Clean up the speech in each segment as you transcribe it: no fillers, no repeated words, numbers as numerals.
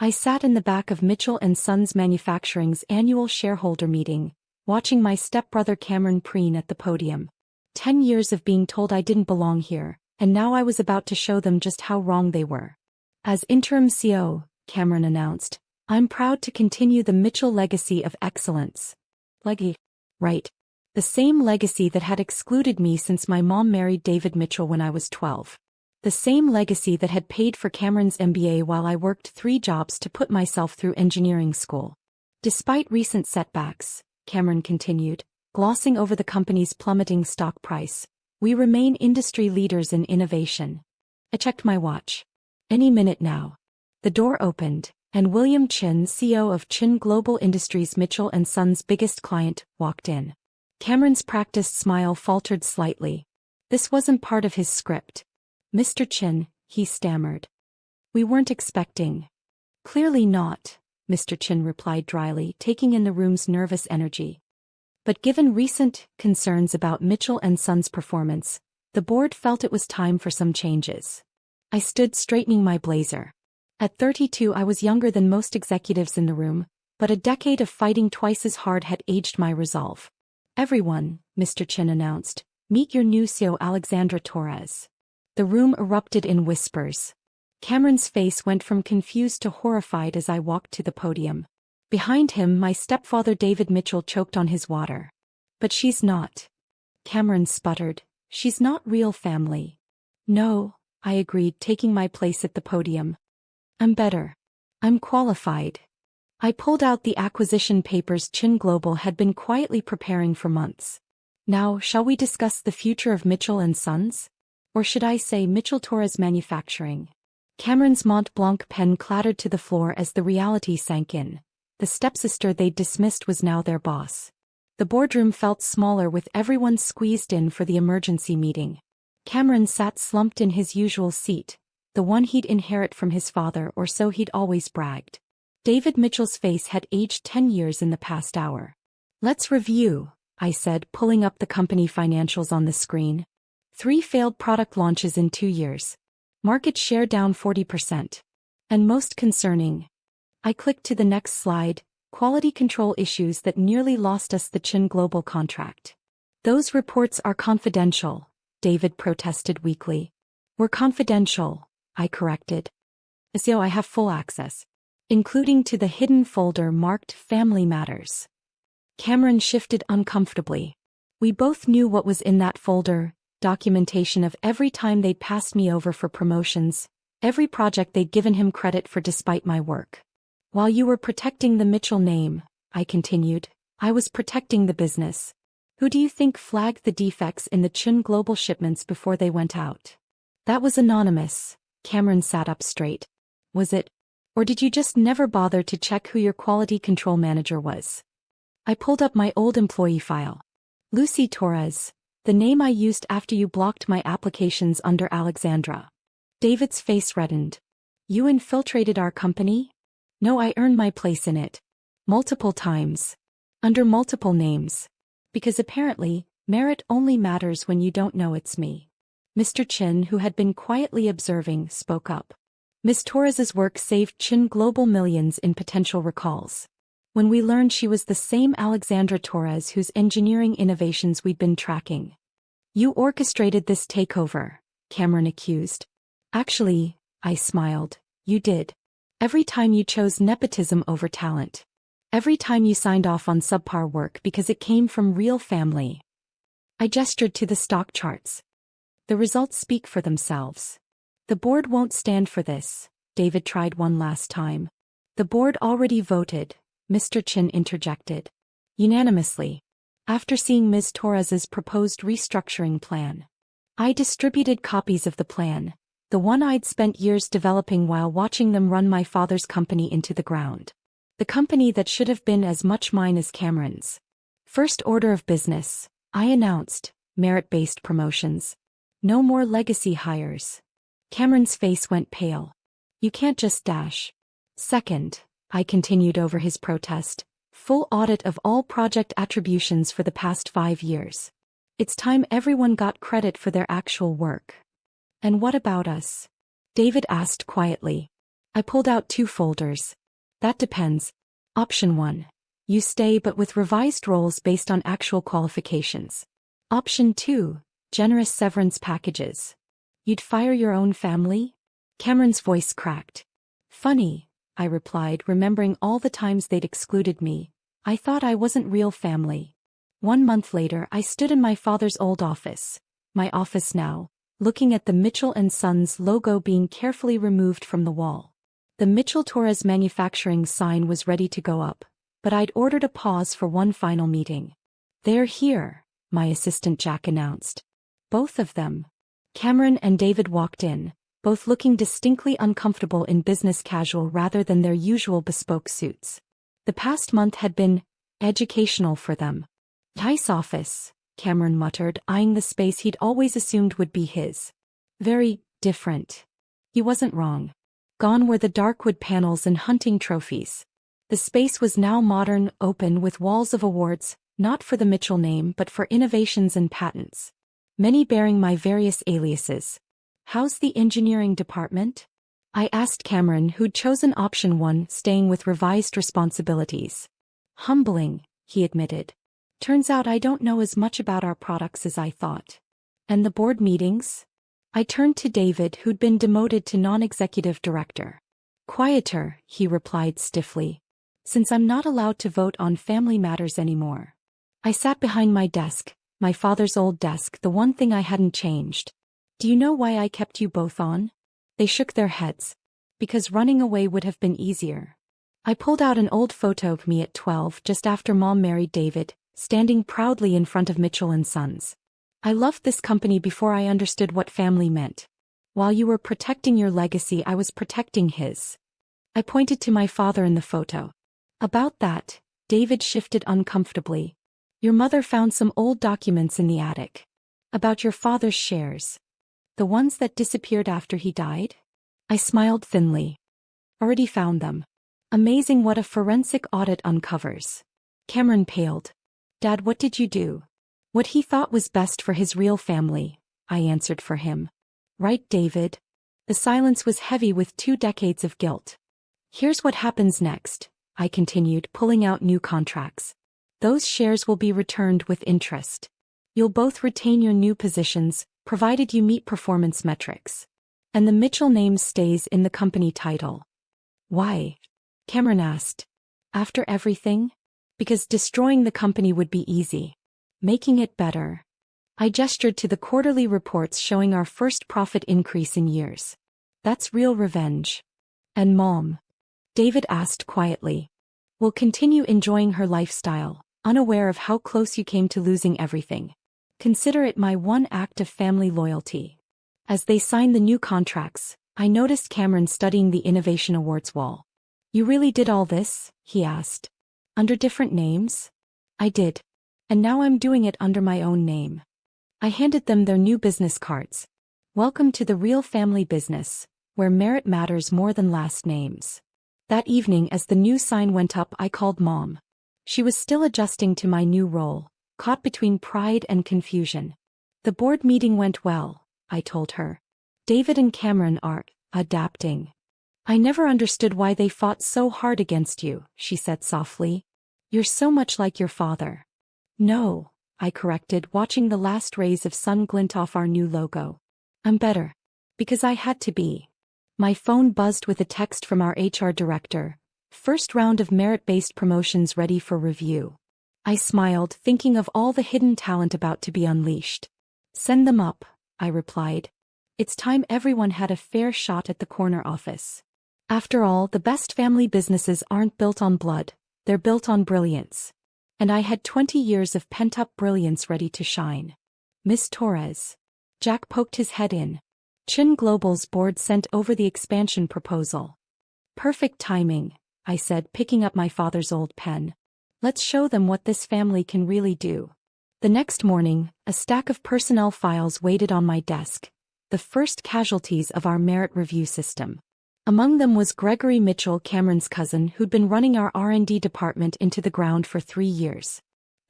I sat in the back of Mitchell & Sons Manufacturing's annual shareholder meeting, watching my stepbrother Cameron preen at the podium. 10 years of being told I didn't belong here, and now I was about to show them just how wrong they were. As interim CEO, Cameron announced, I'm proud to continue the Mitchell legacy of excellence. Right. The same legacy that had excluded me since my mom married David Mitchell when I was 12. The same legacy that had paid for Cameron's MBA while I worked 3 jobs to put myself through engineering school. Despite recent setbacks, Cameron continued, glossing over the company's plummeting stock price, we remain industry leaders in innovation. I checked my watch. Any minute now. The door opened, and William Chin, CEO of Chin Global Industries, Mitchell & Sons' biggest client, walked in. Cameron's practiced smile faltered slightly. This wasn't part of his script. Mr. Chin, he stammered. We weren't expecting. Clearly not, Mr. Chin replied dryly, taking in the room's nervous energy. But given recent concerns about Mitchell & Sons' performance, the board felt it was time for some changes. I stood straightening my blazer. At 32 I was younger than most executives in the room, but a decade of fighting twice as hard had aged my resolve. Everyone, Mr. Chin announced, meet your new CEO Alexandra Torres. The room erupted in whispers. Cameron's face went from confused to horrified as I walked to the podium. Behind him my stepfather David Mitchell choked on his water. But she's not. Cameron sputtered. She's not real family. No, I agreed, taking my place at the podium. I'm better. I'm qualified. I pulled out the acquisition papers Chin Global had been quietly preparing for months. Now, shall we discuss the future of Mitchell & Sons? Or should I say Mitchell Torres Manufacturing? Cameron's Mont Blanc pen clattered to the floor as the reality sank in. The stepsister they'd dismissed was now their boss. The boardroom felt smaller with everyone squeezed in for the emergency meeting. Cameron sat slumped in his usual seat, the one he'd inherit from his father, or so he'd always bragged. David Mitchell's face had aged 10 years in the past hour. Let's review, I said, pulling up the company financials on the screen. 3 failed product launches in 2 years. Market share down 40%. And most concerning. I clicked to the next slide, quality control issues that nearly lost us the Chin Global contract. Those reports are confidential, David protested weakly. We're confidential, I corrected. So I have full access, including to the hidden folder marked Family Matters. Cameron shifted uncomfortably. We both knew what was in that folder, documentation of every time they'd passed me over for promotions, every project they'd given him credit for despite my work. While you were protecting the Mitchell name, I continued, I was protecting the business. Who do you think flagged the defects in the Chin Global shipments before they went out? That was anonymous. Cameron sat up straight. Was it? Or did you just never bother to check who your quality control manager was? I pulled up my old employee file. Lucy Torres, the name I used after you blocked my applications under Alexandra. David's face reddened. You infiltrated our company? No, I earned my place in it. Multiple times. Under multiple names. Because apparently, merit only matters when you don't know it's me. Mr. Chin, who had been quietly observing, spoke up. Ms. Torres's work saved Chin Global millions in potential recalls. When we learned she was the same Alexandra Torres whose engineering innovations we'd been tracking. You orchestrated this takeover, Cameron accused. Actually, I smiled, you did. Every time you chose nepotism over talent. Every time you signed off on subpar work because it came from real family. I gestured to the stock charts. The results speak for themselves. The board won't stand for this, David tried one last time. The board already voted, Mr. Chin interjected. Unanimously. After seeing Ms. Torres's proposed restructuring plan. I distributed copies of the plan, the one I'd spent years developing while watching them run my father's company into the ground. The company that should have been as much mine as Cameron's. First order of business, I announced, merit-based promotions. No more legacy hires. Cameron's face went pale. You can't just dash. Second, I continued over his protest, full audit of all project attributions for the past 5 years. It's time everyone got credit for their actual work. And what about us? David asked quietly. I pulled out 2 folders. That depends. Option 1. You stay but with revised roles based on actual qualifications. Option 2. Generous severance packages. You'd fire your own family? Cameron's voice cracked. Funny, I replied, remembering all the times they'd excluded me. I thought I wasn't real family. 1 month later, I stood in my father's old office, my office now, looking at the Mitchell & Sons logo being carefully removed from the wall. The Mitchell Torres Manufacturing sign was ready to go up, but I'd ordered a pause for one final meeting. They're here, my assistant Jack announced. Both of them. Cameron and David walked in, both looking distinctly uncomfortable in business casual rather than their usual bespoke suits. The past month had been educational for them. Nice office, Cameron muttered, eyeing the space he'd always assumed would be his. Very different. He wasn't wrong. Gone were the dark wood panels and hunting trophies. The space was now modern, open, with walls of awards, not for the Mitchell name but for innovations and patents. Many bearing my various aliases. How's the engineering department? I asked Cameron, who'd chosen option 1, staying with revised responsibilities. Humbling, he admitted. Turns out I don't know as much about our products as I thought. And the board meetings? I turned to David, who'd been demoted to non-executive director. Quieter, he replied stiffly. Since I'm not allowed to vote on family matters anymore. I sat behind my desk, my father's old desk, the one thing I hadn't changed. Do you know why I kept you both on? They shook their heads. Because running away would have been easier. I pulled out an old photo of me at 12, just after Mom married David, standing proudly in front of Mitchell & Sons. I loved this company before I understood what family meant. While you were protecting your legacy, I was protecting his. I pointed to my father in the photo. About that, David shifted uncomfortably. Your mother found some old documents in the attic. About your father's shares. The ones that disappeared after he died? I smiled thinly. Already found them. Amazing what a forensic audit uncovers. Cameron paled. Dad, what did you do? What he thought was best for his real family, I answered for him. Right, David? The silence was heavy with 2 decades of guilt. Here's what happens next, I continued, pulling out new contracts. Those shares will be returned with interest. You'll both retain your new positions, provided you meet performance metrics. And the Mitchell name stays in the company title. Why? Cameron asked. After everything? Because destroying the company would be easy. Making it better. I gestured to the quarterly reports showing our first profit increase in years. That's real revenge. And Mom? David asked quietly. Will continue enjoying her lifestyle, unaware of how close you came to losing everything. Consider it my one act of family loyalty. As they signed the new contracts, I noticed Cameron studying the Innovation Awards wall. You really did all this? He asked. Under different names? I did. And now I'm doing it under my own name. I handed them their new business cards. Welcome to the real family business, where merit matters more than last names. That evening, as the new sign went up, I called Mom. She was still adjusting to my new role, caught between pride and confusion. The board meeting went well, I told her. David and Cameron are adapting. I never understood why they fought so hard against you, she said softly. You're so much like your father. No, I corrected, watching the last rays of sun glint off our new logo. I'm better. Because I had to be. My phone buzzed with a text from our HR director. First round of merit-based promotions ready for review. I smiled, thinking of all the hidden talent about to be unleashed. Send them up, I replied. It's time everyone had a fair shot at the corner office. After all, the best family businesses aren't built on blood, they're built on brilliance. And I had 20 years of pent-up brilliance ready to shine. Miss Torres. Jack poked his head in. Chin Global's board sent over the expansion proposal. Perfect timing, I said, picking up my father's old pen. Let's show them what this family can really do. The next morning, a stack of personnel files waited on my desk, the first casualties of our merit review system. Among them was Gregory Mitchell, Cameron's cousin, who'd been running our R&D department into the ground for 3 years.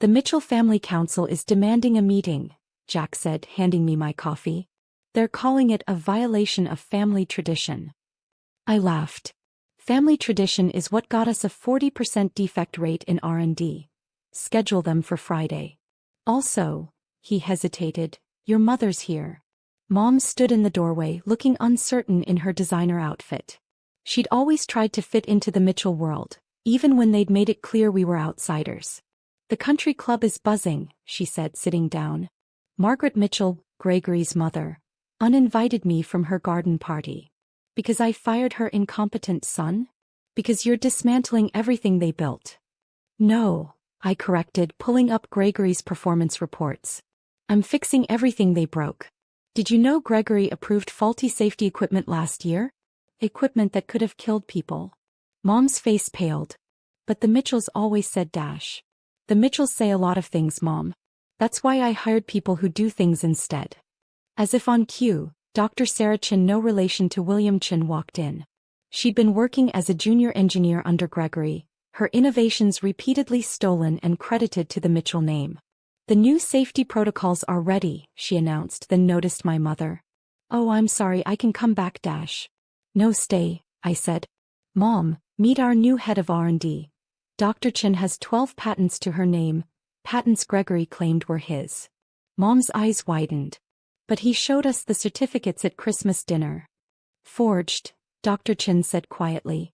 The Mitchell Family Council is demanding a meeting, Jack said, handing me my coffee. They're calling it a violation of family tradition. I laughed. Family tradition is what got us a 40% defect rate in R&D. Schedule them for Friday. Also, he hesitated, your mother's here. Mom stood in the doorway looking uncertain in her designer outfit. She'd always tried to fit into the Mitchell world, even when they'd made it clear we were outsiders. The country club is buzzing, she said, sitting down. Margaret Mitchell, Gregory's mother, uninvited me from her garden party. Because I fired her incompetent son? Because you're dismantling everything they built. No, I corrected, pulling up Gregory's performance reports. I'm fixing everything they broke. Did you know Gregory approved faulty safety equipment last year? Equipment that could have killed people. Mom's face paled. But the Mitchells always said dash. The Mitchells say a lot of things, Mom. That's why I hired people who do things instead. As if on cue, Dr. Sarah Chin, no relation to William Chin, walked in. She'd been working as a junior engineer under Gregory, her innovations repeatedly stolen and credited to the Mitchell name. The new safety protocols are ready, she announced, then noticed my mother. Oh, I'm sorry, I can come back dash. No, stay, I said. Mom, meet our new head of R&D. Dr. Chin has 12 patents to her name, patents Gregory claimed were his. Mom's eyes widened. But he showed us the certificates at Christmas dinner. Forged, Dr. Chin said quietly.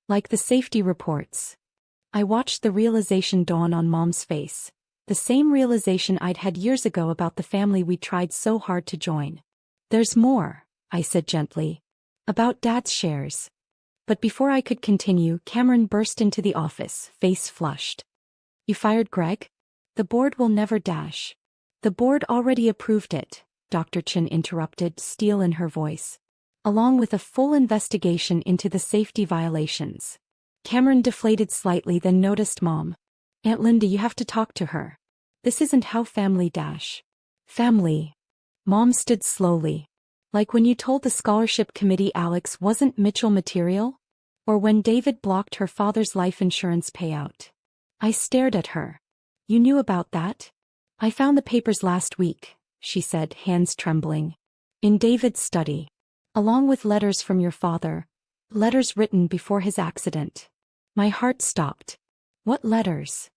Like the safety reports. I watched the realization dawn on Mom's face. The same realization I'd had years ago about the family we tried so hard to join. There's more, I said gently. About Dad's shares. But before I could continue, Cameron burst into the office, face flushed. You fired Greg? The board will never dash. The board already approved it, Dr. Chin interrupted, steel in her voice. Along with a full investigation into the safety violations. Cameron deflated slightly, then noticed Mom. Aunt Linda, you have to talk to her. This isn't how family dash. Family. Mom stood slowly. Like when you told the scholarship committee Alex wasn't Mitchell material? Or when David blocked her father's life insurance payout. I stared at her. You knew about that? I found the papers last week, she said, hands trembling. In David's study. Along with letters from your father. Letters written before his accident. My heart stopped. What letters?